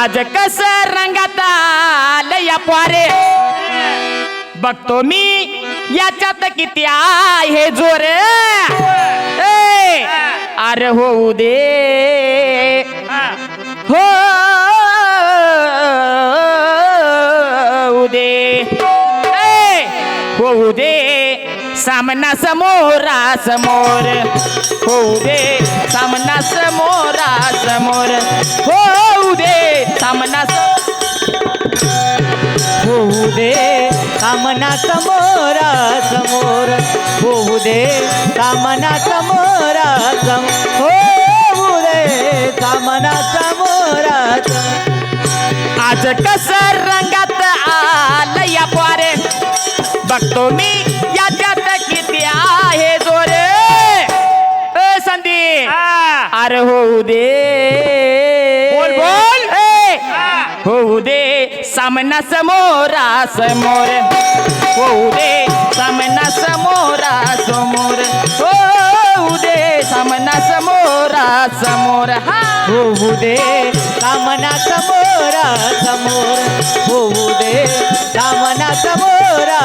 आज कस रंगात आलं या पोरे बघतो मी याच्यात किती आहे जोर अरे होऊ दे होऊ दे होऊ दे सामना समोरा समोर होऊ दे सामना समोरा समोर होऊ दे सामना होऊ दे सामना समोरा समोर होऊ दे सामना समोरा होऊ दे सामना समोरा आज कस रंगात आलं या पोरे बघतो मी याच्यात किती आहे जोरे संधी अरे होऊ दे बोल बोल होऊ दे सामना समोरा समोर होऊ दे सामना समोरा समोर होऊ दे सामना समोरा समोर होऊ दे सामना समोरा समोर होऊ दे सामना समोरा